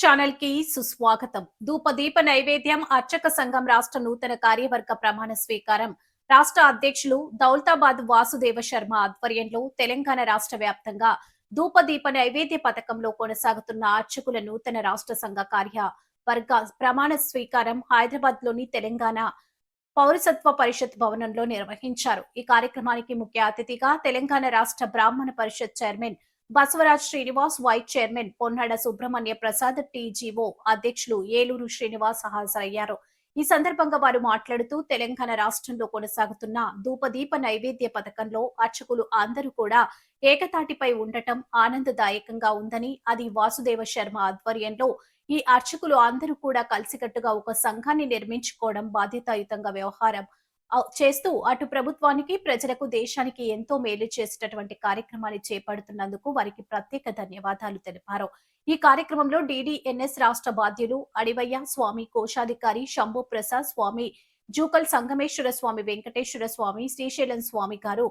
Channel కి సుస్వాగతం. ధూపదీప నైవేద్యం అర్చక సంఘం రాష్ట్ర నూతన కార్యవర్గ ప్రమాణ స్వీకారం. రాష్ట్ర అధ్యక్షులు దౌలతాబాద్ వాసుదేవ శర్మ ఆధ్వర్యంలో తెలంగాణ రాష్ట్ర వ్యాప్తంగా ధూపదీప నైవేద్య పథకంలో కొనసాగుతున్న అర్చకుల నూతన రాష్ట్ర సంఘ కార్యవర్గ ప్రమాణ స్వీకారం హైదరాబాద్ లోని తెలంగాణ పౌరసత్వ పరిషత్ భవనంలో నిర్వహించారు. ఈ కార్యక్రమానికి ముఖ్య అతిథిగా Telangana Rashtra Brahmana Parishad chairman Basavaraj Srinivas, vice chairman Ponnada Subrahmanya Prasad, TGO అధ్యక్షులు ఏలూరు శ్రీనివాస్ హాజరయ్యారు. ఈ సందర్భంగా వారు మాట్లాడుతూ తెలంగాణ రాష్ట్రంలో కొనసాగుతున్న ధూపదీప నైవేద్య పథకంలో అర్చకులు అందరూ కూడా ఏకతాటిపై ఉండటం ఆనందదాయకంగా ఉందని, అది వాసుదేవ శర్మ ఆధ్వర్యంలో ఈ అర్చకులు అందరూ కూడా కలిసికట్టుగా ఒక సంఘాన్ని నిర్మించుకోవడం బాధ్యతాయుతంగా వ్యవహారం చేస్తూ అటు ప్రభుత్వానికి, ప్రజలకు, దేశానికి ఎంతో మేలు చేసేటటువంటి కార్యక్రమాన్ని చేపడుతున్నందుకు వారికి ప్రత్యేక ధన్యవాదాలు తెలిపారు. ఈ కార్యక్రమంలో డిడిఎన్ఎస్ రాష్ట్ర బాధ్యులు అడివయ్య స్వామి, కోశాధికారి శంభు ప్రసాద్ స్వామి, జూకల్ సంగమేశ్వర స్వామి, వెంకటేశ్వర స్వామి, శ్రీశైలం స్వామి గారు,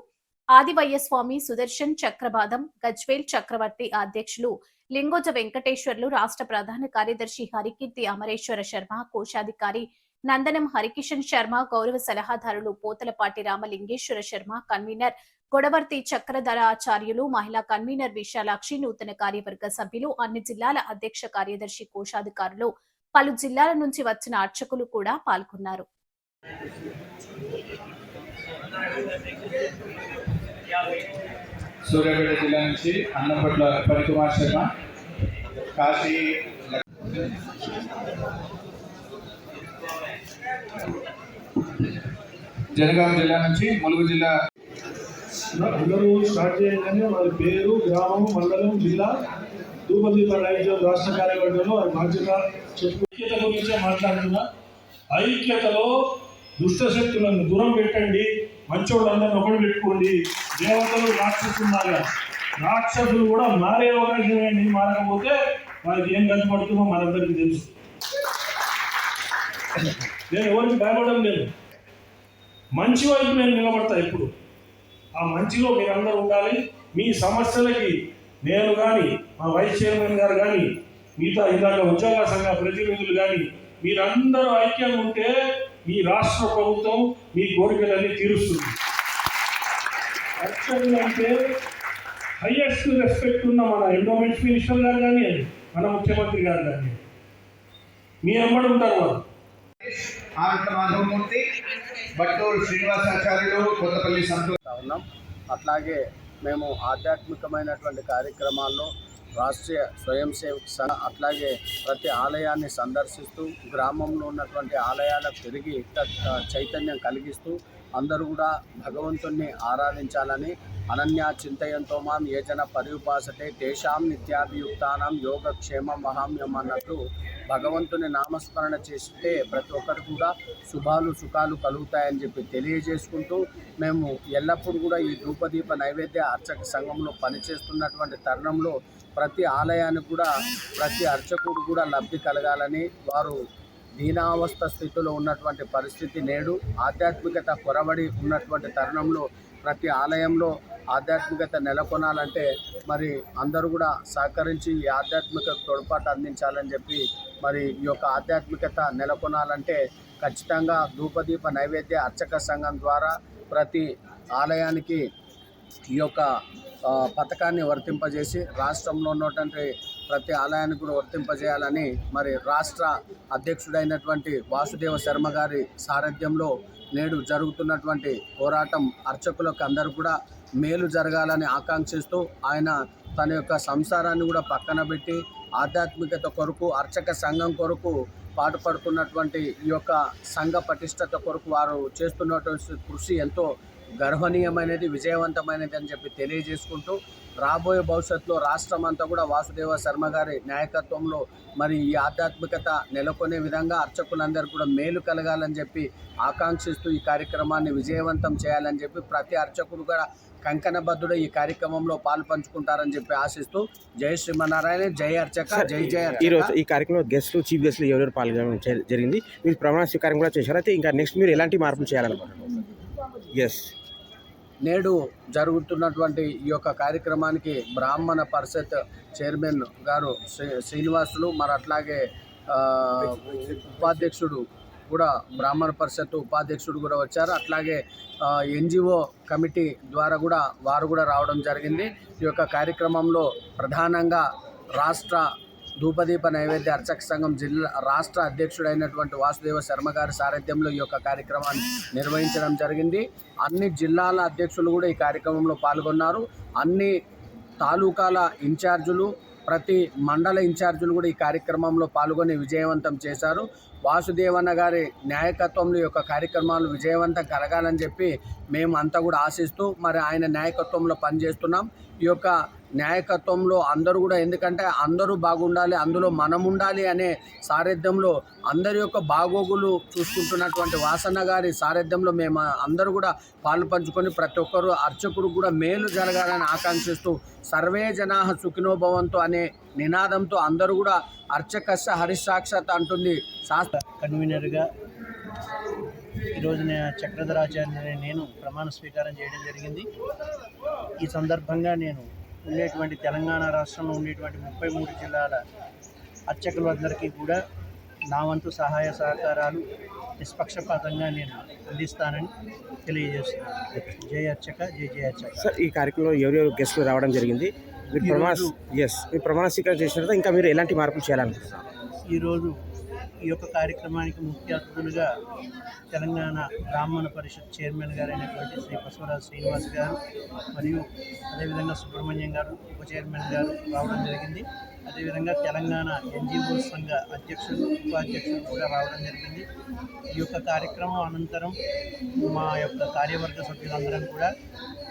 ఆదివయ్య స్వామి, సుదర్శన్ చక్రబాదం, గజ్వేల్ చక్రవర్తి అధ్యక్షులు లింగోజ వెంకటేశ్వర్లు, రాష్ట్ర ప్రధాన కార్యదర్శి హరికీర్తి అమరేశ్వర శర్మ, కోశాధికారి నందనం హరికిషన్ శర్మ, గౌరవ సలహాదారులు పోతలపాటి రామలింగేశ్వర శర్మ, కన్వీనర్ గొడవర్తి చక్రధరాచార్యులు, మహిళా కన్వీనర్ విశాలాక్షి, నూతన కార్యవర్గ సభ్యులు, అన్ని జిల్లాల అధ్యక్ష కార్యదర్శి, కోశాధికారులు, పలు జిల్లాల నుంచి వచ్చిన అర్చకులు కూడా పాల్గొన్నారు. సూర్యాపేట జిల్లా నుంచి అన్నపట్ల పరికుమార్ శర్మ, కాశీ జనగాం జిల్లా నుంచి ములుగు జిల్లా అందరూ స్టార్ట్ చేయగానే వారి పేరు, గ్రామం, మండలం, జిల్లా, ధూపదీప నైవేద్యం రాష్ట్ర కార్యవర్గంలో వారి బాధ్యత ఐక్యత గురించే మాట్లాడుతున్నా. ఐక్యతలో దుష్టశక్తులను దూరం పెట్టండి, మంచోళ్ళందరినీ ఒకటి పెట్టుకోండి. దేవతలు రాక్షసులాగా, రాక్షసులు కూడా మారే అవకాశం ఏంటి, మారకపోతే వారికి ఏం కనపడుతుందో మనందరికీ తెలుసు. నేను ఎవరికి భయపడడం లేదు, మంచి వైపు నేను నిలబడతా. ఇప్పుడు ఆ మంచిలో మీరందరూ ఉండాలి. మీ సమస్యలకి నేను కానీ, మా వైస్ చైర్మన్ గారు కానీ, మిగతా ఇలాగ ఉద్యోగ సంఘ ప్రతినిధులు కానీ మీరందరూ ఐక్యంగా ఉంటే ఈ రాష్ట్ర ప్రభుత్వం మీ కోరికలన్నీ తీరుస్తుంది. యాక్చువల్గా అంటే హైయెస్ట్ రెస్పెక్ట్ ఉన్న మన ఎండోమెంట్స్ మినిస్టర్ గారు కానీ, మన ముఖ్యమంత్రి గారు కానీ మీ అమ్మడు ఉంటారు. వాళ్ళు ఆనంద మాధవమూర్తి, బట్టూరు శ్రీనివాసాచార్యులు, కొత్తపల్లి ఉన్నాం. అట్లాగే మేము ఆధ్యాత్మికమైనటువంటి కార్యక్రమాల్లో రాష్ట్రీయ స్వయం సేవక సంఘ, అట్లాగే ప్రతి ఆలయాన్ని సందర్శిస్తూ గ్రామంలో ఉన్నటువంటి ఆలయాలకు తిరిగి చైతన్యం కలిగిస్తూ అందరూ కూడా భగవంతుణ్ణి ఆరాధించాలని, అనన్యా చింతయంతో మాం ఏ జన పర్యుపాసతే తేషాం నిత్యాభియుక్తానం యోగక్షేమం మహామ్యం అన్నట్లు భగవంతుని నామస్మరణ చేస్తే ప్రతి ఒక్కరికి కూడా శుభాలు సుఖాలు కలుగుతాయని చెప్పి తెలియజేసుకుంటూ, మేము ఎల్లప్పుడూ కూడా ఈ ధూపదీప నైవేద్య అర్చక సంఘంలో పనిచేస్తున్నటువంటి తరుణంలో ప్రతి ఆలయానికి కూడా ప్రతి అర్చకుడు కూడా లబ్ధి కలగాలని, వారు దీనావస్థ స్థితిలో ఉన్నటువంటి పరిస్థితి నేడు ఆధ్యాత్మికత కొరబడి ఉన్నటువంటి తరుణంలో ప్రతి ఆలయంలో ఆధ్యాత్మికత నెలకొనాలంటే మరి అందరూ కూడా సహకరించి ఈ ఆధ్యాత్మిక తోడ్పాటు అందించాలని చెప్పి, మరి ఈ యొక్క ఆధ్యాత్మికత నెలకొనాలంటే ఖచ్చితంగా ధూపదీప నైవేద్య అర్చక సంఘం ద్వారా ప్రతి ఆలయానికి ఈ యొక్క పథకాన్ని వర్తింపజేసి రాష్ట్రంలో ఉన్నటువంటి ప్రతి ఆలయానికి కూడా వర్తింపజేయాలని మరి రాష్ట్ర అధ్యక్షుడైనటువంటి వాసుదేవ శర్మ గారి సారథ్యంలో నేడు జరుగుతున్నటువంటి పోరాటం అర్చకులకు అందరూ కూడా మేలు జరగాలని ఆకాంక్షిస్తూ ఆయన తన యొక్క సంసారాన్ని కూడా పక్కన పెట్టి ఆధ్యాత్మికత కొరకు, అర్చక సంఘం కొరకు పాటుపడుతున్నటువంటి ఈ యొక్క సంఘ పటిష్టత కొరకు వారు చేస్తున్నటువంటి కృషి ఎంతో గర్వనీయమైనది, విజయవంతమైనది అని చెప్పి తెలియజేసుకుంటూ, రాబోయే భవిష్యత్తులో రాష్ట్రం అంతా కూడా వాసుదేవ శర్మ గారి నాయకత్వంలో మరి ఈ ఆధ్యాత్మికత నెలకొనే విధంగా అర్చకులందరూ కూడా మేలు కలగాలని చెప్పి ఆకాంక్షిస్తూ ఈ కార్యక్రమాన్ని విజయవంతం చేయాలని చెప్పి ప్రతి అర్చకుడు కూడా కంకణబద్ధుడు ఈ కార్యక్రమంలో పాల్పంచుకుంటారని చెప్పి ఆశిస్తూ జై శ్రీమన్నారాయణ, జై అర్చక, జై జై. ఈరోజు ఈ కార్యక్రమంలో గెస్టులు, చీఫ్ గెస్టులు ఎవరెవరు పాల్గొనడం జరిగింది? మీరు ప్రమాణ స్వీకారం కూడా చేశారు. అయితే ఇంకా నెక్స్ట్ మీరు ఎలాంటి మార్పులు చేయాలనుకుంటున్నారు? ఎస్ నేడు జరుగుతున్నటువంటి ఈ యొక్క కార్యక్రమానికి బ్రాహ్మణ పరిషత్ చైర్మన్ గారు శ్రీనివాసులు, మరి అట్లాగే ఉపాధ్యక్షుడు కూడా బ్రాహ్మణ పరిషత్ ఉపాధ్యక్షుడు కూడా వచ్చారు. అట్లాగే ఎన్జిఓ కమిటీ ద్వారా కూడా వారు కూడా రావడం జరిగింది. ఈ యొక్క కార్యక్రమంలో ప్రధానంగా రాష్ట్ర ధూపదీప నైవేద్య అర్చక సంఘం జిల్లా రాష్ట్ర అధ్యక్షుడైనటువంటి వాసుదేవ శర్మ గారి సారథ్యంలో ఈ యొక్క కార్యక్రమాన్ని నిర్వహించడం జరిగింది. అన్ని జిల్లాల అధ్యక్షులు కూడా ఈ కార్యక్రమంలో పాల్గొన్నారు. అన్ని తాలూకాల ఇన్ఛార్జులు, ప్రతి మండల ఇన్ఛార్జీలు కూడా ఈ కార్యక్రమంలో పాల్గొని విజయవంతం చేశారు. వాసుదేవన్న గారి నాయకత్వంలో ఈ యొక్క కార్యక్రమాలు విజయవంతం కలగాలని చెప్పి మేము అంతా కూడా ఆశిస్తూ మరి ఆయన నాయకత్వంలో పనిచేస్తున్నాం. ఈ యొక్క నాయకత్వంలో అందరూ కూడా, ఎందుకంటే అందరూ బాగుండాలి, అందులో మనం ఉండాలి అనే సారథ్యంలో అందరి యొక్క బాగోగులు చూసుకుంటున్నటువంటి వాసన్న గారి సారథ్యంలో మేము అందరూ కూడా పాలు పంచుకొని ప్రతి ఒక్కరు అర్చకుడు కూడా మేలు జరగాలని ఆకాంక్షిస్తూ సర్వే జనాః సుఖినో భవంతు అనే నినాదంతో అందరూ కూడా అర్చకస్య హరిసాక్షాత్ అంటుంది శాస్త్ర కన్వీనర్గా ఈరోజు చక్రధరాచార్య నేను ప్రమాణ స్వీకారం చేయడం జరిగింది. ఈ సందర్భంగా నేను ఉండేటువంటి తెలంగాణ రాష్ట్రంలో ఉండేటువంటి 33 జిల్లాల అర్చకులందరికీ కూడా నా వంతు సహాయ సహకారాలు నిష్పక్షపాతంగా నేను అందిస్తానని తెలియజేస్తున్నాను. జై అర్చక, జై జై అర్చక. సార్, ఈ కార్యక్రమంలో ఎవరెవరు గెస్టులు రావడం జరిగింది? మీరు ప్రమాణ స్వీకారం చేసిన తర్వాత ఇంకా మీరు ఎలాంటి మార్పులు చేయాలనుకుంటున్నారు? ఈరోజు ఈ యొక్క కార్యక్రమానికి ముఖ్య అతిథులుగా తెలంగాణ బ్రాహ్మణ పరిషత్ చైర్మన్ గారైనటువంటి శ్రీ బసవరాజు శ్రీనివాస్ గారు మరియు అదేవిధంగా సుబ్రహ్మణ్యం గారు ఉప చైర్మన్ గారు రావడం జరిగింది. అదేవిధంగా తెలంగాణ ఎన్జిఓ సంఘ అధ్యక్షులు, ఉపాధ్యక్షులు కూడా రావడం జరిగింది. ఈ యొక్క కార్యక్రమం అనంతరం మా యొక్క కార్యవర్గ సభ్యులందరం కూడా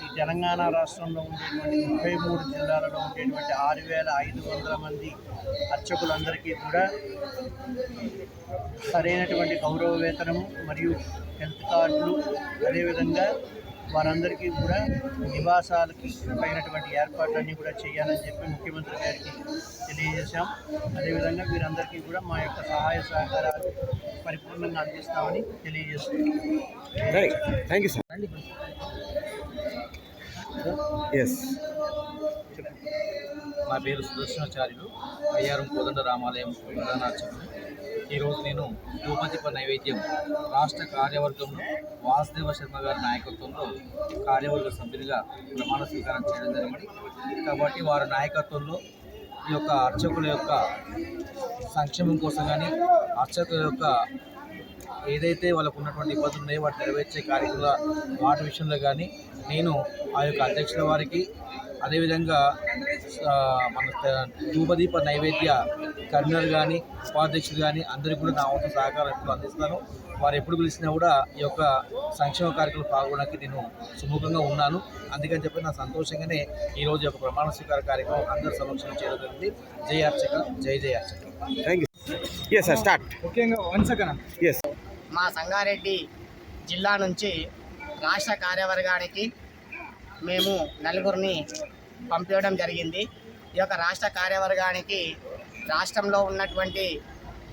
ఈ తెలంగాణ రాష్ట్రంలో ఉండేటువంటి 33 జిల్లాలలో ఉండేటువంటి 6,500 మంది అర్చకులందరికీ కూడా సరైనటువంటి గౌరవ వేతనము మరియు హెల్త్ కార్డులు, అదేవిధంగా వారందరికీ కూడా నివాసాలకి అయినటువంటి ఏర్పాట్లన్నీ కూడా చేయాలని చెప్పి ముఖ్యమంత్రి గారికి తెలియజేశాం. అదేవిధంగా వీరందరికీ కూడా మా యొక్క సహాయ సహకారాలు పరిపూర్ణంగా అందిస్తామని తెలియజేస్తున్నాం. Thank you sir. నా పేరు సుదర్శనాచార్యులు, అయ్యారం కోదండ రామాలయం ప్రధాన అర్చకులు. ఈరోజు నేను ధూపదీప నైవేద్యం రాష్ట్ర కార్యవర్గంలో వాసుదేవ శర్మ గారి నాయకత్వంలో కార్యవర్గ సభ్యులుగా ప్రమాణ స్వీకారం చేయడం జరిగింది. కాబట్టి వారి నాయకత్వంలో ఈ యొక్క అర్చకుల యొక్క సంక్షేమం కోసం కానీ, అర్చకుల యొక్క ఏదైతే వాళ్ళకు ఉన్నటువంటి ఇబ్బందులు ఉన్నాయో వాటి నెరవేర్చే వాటి విషయంలో కానీ నేను ఆ యొక్క అధ్యక్షుల వారికి, అదేవిధంగా మన ధూపదీప నైవేద్య కన్వీనర్ కానీ, ఉపాధ్యక్షులు కానీ అందరికీ కూడా నా వంతు సహకారం ఎప్పుడు అందిస్తాను. వారు ఎప్పుడు పిలిచినా కూడా ఈ యొక్క సంక్షేమ కార్యక్రమాలు పాల్గొనడానికి నేను సుముఖంగా ఉన్నాను. అందుకని చెప్పి నా సంతోషంగానే ఈరోజు యొక్క ప్రమాణ స్వీకార కార్యక్రమం అందరి సమక్షంలో చేయడం జరిగింది. జై అర్చక, జై జై అర్చక. Thank you. Sir, start. ముఖ్యంగా 1 సెకండ్. మా సంగారెడ్డి జిల్లా నుంచి రాష్ట్ర కార్యవర్గానికి మేము నలుగురిని పంపించడం జరిగింది. ఈ యొక్క రాష్ట్ర కార్యవర్గానికి రాష్ట్రంలో ఉన్నటువంటి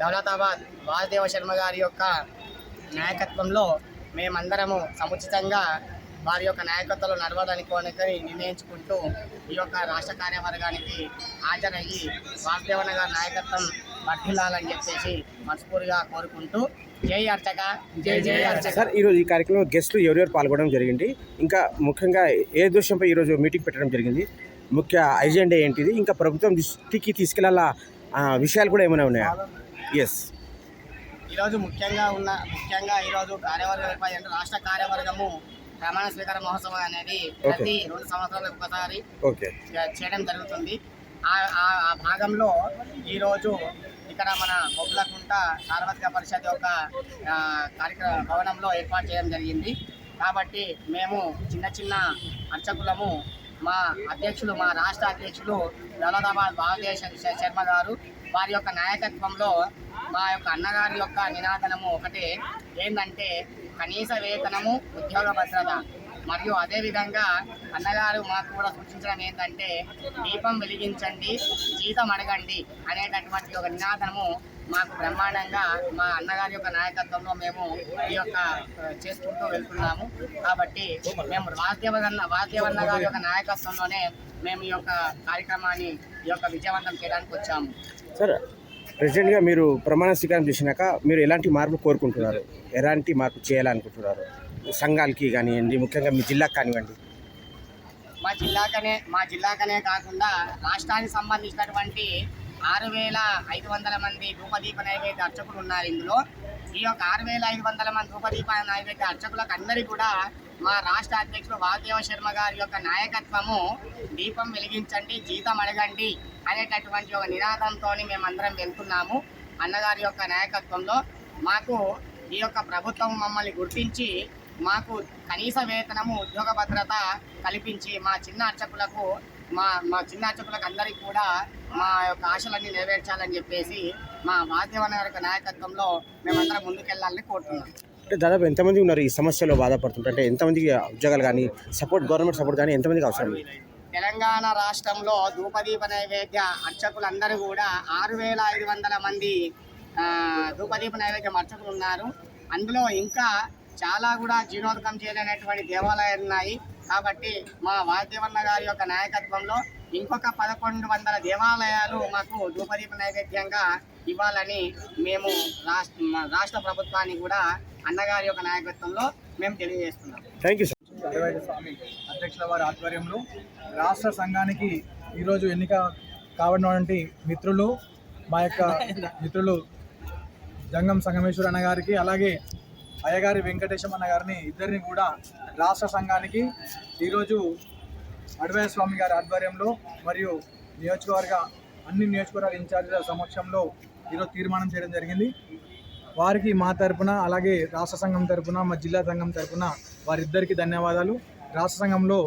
దౌలతాబాద్ వాసుదేవ శర్మ గారి యొక్క నాయకత్వంలో మేమందరము సముచితంగా వారి యొక్క నాయకత్వంలో నడవడానికి నిర్ణయించుకుంటూ ఈ యొక్క రాష్ట్ర కార్యవర్గానికి హాజరయ్యి వాసుదేవన్న గారి నాయకత్వం వర్ధిల్లాలని చెప్పేసి మనస్ఫూర్తిగా కోరుకుంటూ జై అర్చక, జై జై అర్చక. సార్, ఈరోజు ఈ కార్యక్రమంలో గెస్టులు ఎవరెవరు పాల్గొనడం జరిగింది? ఇంకా ముఖ్యంగా ఏ దృశ్యంపై ఈరోజు మీటింగ్ పెట్టడం జరిగింది? ముఖ్య ఎజెండా ఏంటిది? ఇంకా ప్రభుత్వం దృష్టికి తీసుకెళ్లాల విషయాలు కూడా ఏమైనా ఉన్నాయా? ఈరోజు ముఖ్యంగా ఈరోజు కార్యవర్గం రాష్ట్ర కార్యవర్గము ప్రమాణ స్వీకార మహోత్సవం అనేది ప్రతి 2 సంవత్సరాలకు ఒకసారి చేయడం జరుగుతుంది. ఆ భాగంలో ఈరోజు ఇక్కడ మన బొబ్బలకుంట సార్వత్రిక పరిషత్ యొక్క కార్యక్రమ భవనంలో ఏర్పాటు చేయడం జరిగింది. కాబట్టి మేము చిన్న అర్చకులము మా అధ్యక్షులు, మా రాష్ట్ర అధ్యక్షులు దౌలతాబాద్ వాసుదేవ శర్మ గారు వారి యొక్క నాయకత్వంలో మా యొక్క అన్నగారి యొక్క నినాదనము ఒకటే, ఏంటంటే కనీస వేతనము, ఉద్యోగ భద్రత. మరియు అదేవిధంగా అన్నగారు మాకు కూడా సూచించడం ఏంటంటే దీపం వెలిగించండి, జీతం అడగండి అనేటటువంటి ఒక నినాదనము మాకు బ్రహ్మాండంగా మా అన్నగారి యొక్క నాయకత్వంలో మేము ఈ యొక్క చేసుకుంటూ వెళ్తున్నాము. కాబట్టి మేము వాసుదేవన్న గారి యొక్క నాయకత్వంలోనే మేము ఈ యొక్క కార్యక్రమాన్ని ఈ యొక్క విజయవంతం చేయడానికి వచ్చాము. సార్, ప్రెసిడెంట్గా మీరు ప్రమాణ స్వీకారం చేసినాక మీరు ఎలాంటి మార్పులు కోరుకుంటున్నారు, ఎలాంటి మార్పు చేయాలనుకుంటున్నారు సంఘాలకి కానివ్వండి, ముఖ్యంగా మీ జిల్లాకు కానివ్వండి? మా జిల్లాకనే కాకుండా రాష్ట్రానికి సంబంధించినటువంటి 6,500 మంది ధూపదీప నైవేద్య అర్చకులు ఉన్నారు. ఇందులో ఈ యొక్క 6,500 మంది ధూపదీప నైవేద్య అర్చకులకు అందరికీ కూడా మా రాష్ట్ర అధ్యక్షుడు వాసుదేవ శర్మ గారి యొక్క నాయకత్వము దీపం వెలిగించండి, జీతం అడగండి అనేటటువంటి ఒక నినాదంతో మేమందరం వెళ్తున్నాము. అన్నగారి యొక్క నాయకత్వంలో మాకు ఈ యొక్క ప్రభుత్వం మమ్మల్ని గుర్తించి మాకు కనీస వేతనము, ఉద్యోగ భద్రత కల్పించి మా చిన్న అర్చకులకు అందరికీ కూడా మా యొక్క ఆశలన్నీ నెరవేర్చాలని చెప్పేసి మా వాసుదేవన్న గారి యొక్క నాయకత్వంలో మేమందరం ముందుకెళ్లాలని కోరుతున్నాం. అంటే దాదాపు ఎంతమంది ఉన్నారు ఈ సమస్యలో బాధపడుతుంటారు? అంటే ఎంతమందికి ఉద్యోగాలు కానీ గవర్నమెంట్ సపోర్ట్ కానీ ఎంతమందికి అవసరం? తెలంగాణ రాష్ట్రంలో ధూపదీప నైవేద్య అర్చకులందరూ కూడా 6,500 మంది ధూపదీప నైవేద్యం అర్చకులు ఉన్నారు. అందులో ఇంకా చాలా కూడా జీర్ణోద్ధకం చేయలేనటువంటి దేవాలయాలు ఉన్నాయి. కాబట్టి మా వాసుదేవన్న గారి యొక్క నాయకత్వంలో ఇంకొక 1,100 దేవాలయాలు మాకు ధూపదీప నైవేద్యంగా ఇవ్వాలని మేము రాష్ట్ర ప్రభుత్వాన్ని కూడా అన్నగారి యొక్క నాయకత్వంలో మేము తెలియజేస్తున్నాం. Thank you sir. స్వామి అధ్యక్షుల వారి ఆధ్వర్యంలో రాష్ట్ర సంఘానికి ఈరోజు ఎన్నిక కావడానికి మిత్రులు, మా యొక్క మిత్రులు జంగం సంగమేశ్వర్ అన్న గారికి, అలాగే అయ్యగారి వెంకటేశం అన్న గారిని, ఇద్దరిని కూడా రాష్ట్ర సంఘానికి ఈరోజు అడ్వైజ్ స్వామి గారి ఆధ్వర్యంలో మరియు అన్ని నియోజకవర్గాల ఇన్ఛార్జీల సమక్షంలో ఈరోజు తీర్మానం చేయడం జరిగింది. వారికి మా తరపున, అలాగే రాష్ట్ర సంఘం తరపున, మా జిల్లా సంఘం తరపున వారిద్దరికీ ధన్యవాదాలు. రాష్ట్ర సంఘంలో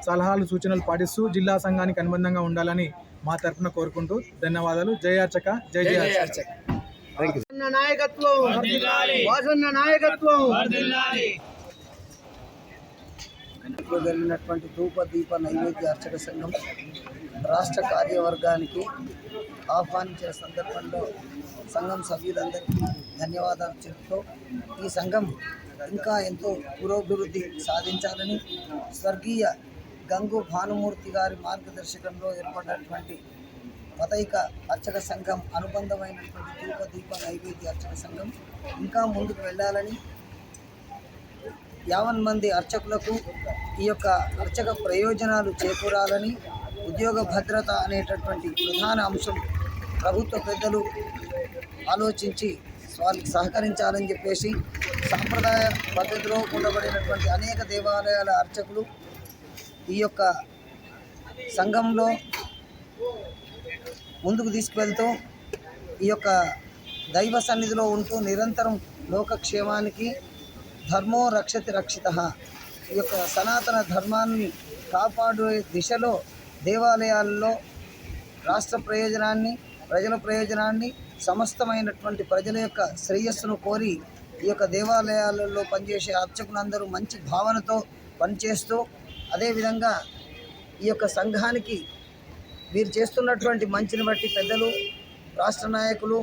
సలహాలు సూచనలు పాటిస్తూ జిల్లా సంఘానికి అనుబంధంగా ఉండాలని మా తరపున కోరుకుంటూ ధన్యవాదాలు. జై అర్చక, జై జై అర్చక. నాయకత్వం జరిగినటువంటి ధూప దీప నైవేద్య అర్చక సంఘం రాష్ట్ర కార్యవర్గానికి ఆహ్వానించిన సందర్భంలో సంఘం సభ్యులందరికీ ధన్యవాదాలు చెప్తూ ఈ సంఘం ఇంకా ఎంతో పురోభివృద్ధి సాధించాలని స్వర్గీయ గంగు భానుమూర్తి గారి మార్గదర్శకంలో ఏర్పడినటువంటి మతైక అర్చక సంఘం అనుబంధమైనటువంటి ధూప దీప నైవేద్య అర్చక సంఘం ఇంకా ముందుకు వెళ్ళాలని, 50 మంది అర్చకులకు ఈ యొక్క అర్చక ప్రయోజనాలు చేకూరాలని, ఉద్యోగ భద్రత అనేటటువంటి ప్రధాన అంశం ప్రభుత్వ పెద్దలు ఆలోచించి వారికి సహకరించాలని చెప్పేసి సాంప్రదాయ పద్ధతిలో ఉండబడినటువంటి అనేక దేవాలయాల అర్చకులు ఈ యొక్క సంఘంలో ముందుకు తీసుకువెళ్తూ ఈ యొక్క దైవ సన్నిధిలో ఉంటూ నిరంతరం లోకక్షేమానికి ధర్మో రక్షతి రక్షితః, ఈ యొక్క సనాతన ధర్మాన్ని కాపాడే దిశలో దేవాలయాల్లో రాష్ట్ర ప్రయోజనాన్ని, ప్రజల ప్రయోజనాన్ని, సమస్తమైనటువంటి ప్రజల యొక్క శ్రేయస్సును కోరి ఈ యొక్క దేవాలయాలలో పనిచేసే అర్చకులందరూ మంచి భావనతో పనిచేస్తూ, అదేవిధంగా ఈ యొక్క సంఘానికి వీరు చేస్తున్నటువంటి మంచిని బట్టి పెద్దలు, రాష్ట్ర నాయకులు,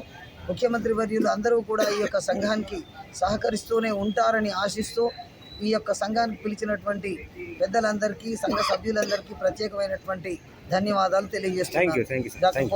ముఖ్యమంత్రి వర్యులు అందరూ కూడా ఈ యొక్క సంఘానికి సహకరిస్తూనే ఉంటారని ఆశిస్తూ ఈ యొక్క సంఘానికి పిలిచినటువంటి పెద్దలందరికీ, సంఘ సభ్యులందరికీ ప్రత్యేకమైనటువంటి ధన్యవాదాలు తెలియజేస్తున్నాను.